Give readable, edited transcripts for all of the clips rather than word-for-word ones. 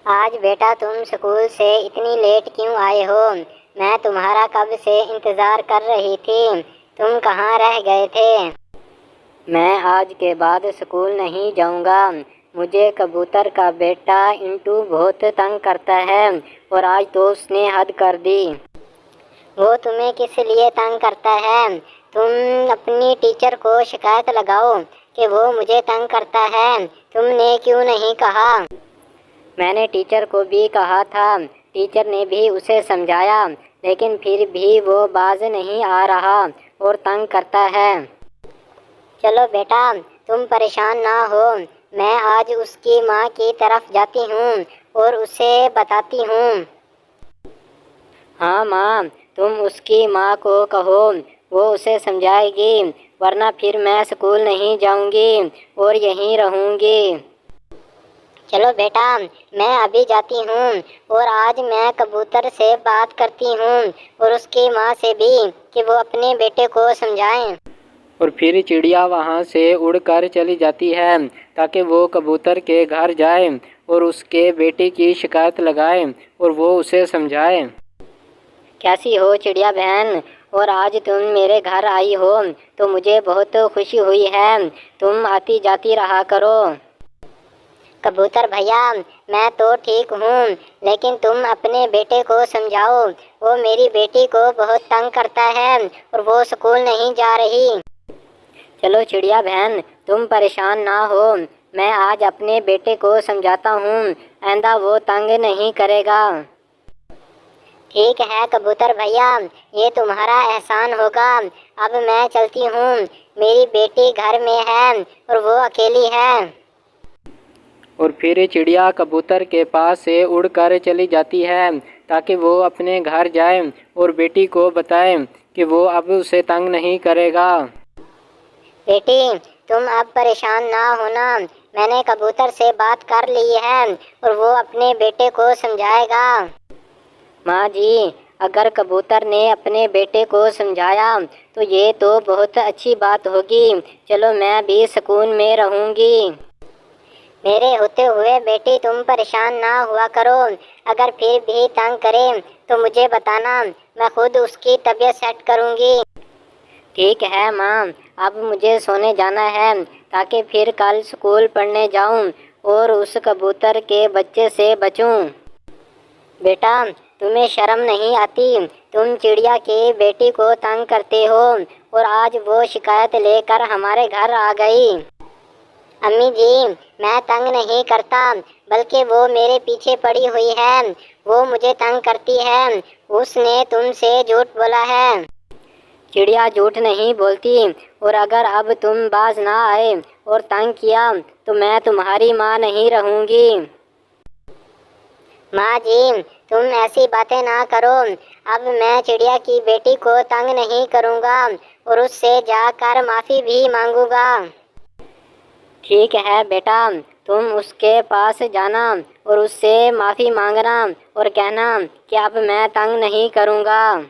आज बेटा तुम स्कूल से इतनी लेट क्यों आए हो? मैं तुम्हारा कब से इंतज़ार कर रही थी। तुम कहाँ रह गए थे? मैं आज के बाद स्कूल नहीं जाऊँगा। मुझे कबूतर का बेटा इंटू बहुत तंग करता है और आज तो उसने हद कर दी। वो तुम्हें किस लिए तंग करता है? तुम अपनी टीचर को शिकायत लगाओ कि वो मुझे तंग करता है। तुमने क्यों नहीं कहा? मैंने टीचर को भी कहा था, टीचर ने भी उसे समझाया, लेकिन फिर भी वो बाज नहीं आ रहा और तंग करता है। चलो बेटा तुम परेशान ना हो, मैं आज उसकी माँ की तरफ जाती हूँ और उसे बताती हूँ। हाँ माँ, तुम उसकी माँ को कहो, वो उसे समझाएगी, वरना फिर मैं स्कूल नहीं जाऊँगी और यहीं रहूँगी। चलो बेटा मैं अभी जाती हूँ और आज मैं कबूतर से बात करती हूँ और उसकी माँ से भी कि वो अपने बेटे को समझाएं। और फिर चिड़िया वहाँ से उड़कर चली जाती है ताकि वो कबूतर के घर जाए और उसके बेटे की शिकायत लगाए और वो उसे समझाए। कैसी हो चिड़िया बहन? और आज तुम मेरे घर आई हो तो मुझे बहुत खुशी हुई है। तुम आती जाती रहा करो। कबूतर भैया मैं तो ठीक हूँ, लेकिन तुम अपने बेटे को समझाओ, वो मेरी बेटी को बहुत तंग करता है और वो स्कूल नहीं जा रही। चलो चिड़िया बहन तुम परेशान ना हो, मैं आज अपने बेटे को समझाता हूँ, आइंदा वो तंग नहीं करेगा। ठीक है कबूतर भैया, ये तुम्हारा एहसान होगा। अब मैं चलती हूँ, मेरी बेटी घर में है और वो अकेली है। और फिर चिड़िया कबूतर के पास से उड़कर चली जाती है ताकि वो अपने घर जाए और बेटी को बताए कि वो अब उसे तंग नहीं करेगा। बेटी तुम अब परेशान ना होना, मैंने कबूतर से बात कर ली है और वो अपने बेटे को समझाएगा। माँ जी, अगर कबूतर ने अपने बेटे को समझाया तो ये तो बहुत अच्छी बात होगी। चलो मैं भी सुकून में रहूँगी। मेरे होते हुए बेटी तुम परेशान ना हुआ करो, अगर फिर भी तंग करे तो मुझे बताना, मैं खुद उसकी तबीयत सेट करूँगी। ठीक है माँ, अब मुझे सोने जाना है ताकि फिर कल स्कूल पढ़ने जाऊँ और उस कबूतर के बच्चे से बचूँ। बेटा तुम्हें शर्म नहीं आती? तुम चिड़िया की बेटी को तंग करते हो और आज वो शिकायत लेकर हमारे घर आ गई। अम्मी जी मैं तंग नहीं करता, बल्कि वो मेरे पीछे पड़ी हुई है, वो मुझे तंग करती है, उसने तुमसे झूठ बोला है। चिड़िया झूठ नहीं बोलती, और अगर अब तुम बाज ना आए और तंग किया तो मैं तुम्हारी माँ नहीं रहूँगी। माँ जी तुम ऐसी बातें ना करो, अब मैं चिड़िया की बेटी को तंग नहीं करूँगा और उससे जाकर माफ़ी भी मांगूंगा। ठीक है बेटा, तुम उसके पास जाना और उससे माफ़ी मांगना और कहना कि अब मैं तंग नहीं करूँगा।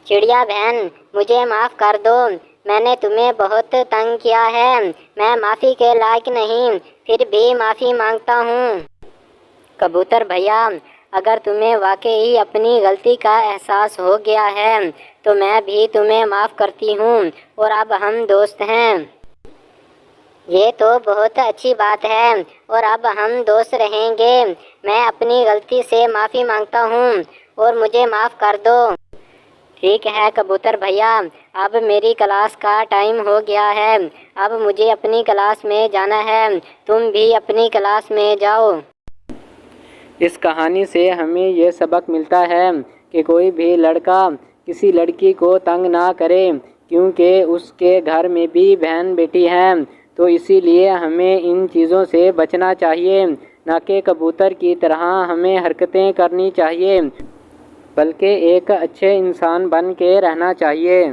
चिड़िया बहन मुझे माफ़ कर दो, मैंने तुम्हें बहुत तंग किया है, मैं माफ़ी के लायक नहीं, फिर भी माफ़ी मांगता हूँ। कबूतर भैया अगर तुम्हें वाकई अपनी गलती का एहसास हो गया है तो मैं भी तुम्हें माफ़ करती हूँ और अब हम दोस्त हैं। ये तो बहुत अच्छी बात है और अब हम दोस्त रहेंगे। मैं अपनी गलती से माफ़ी मांगता हूँ और मुझे माफ़ कर दो। ठीक है कबूतर भैया, अब मेरी क्लास का टाइम हो गया है, अब मुझे अपनी क्लास में जाना है, तुम भी अपनी क्लास में जाओ। इस कहानी से हमें ये सबक मिलता है कि कोई भी लड़का किसी लड़की को तंग ना करे, क्योंकि उसके घर में भी बहन बेटी हैं। तो इसीलिए हमें इन चीज़ों से बचना चाहिए, ना कि कबूतर की तरह हमें हरकतें करनी चाहिए, बल्कि एक अच्छे इंसान बन के रहना चाहिए।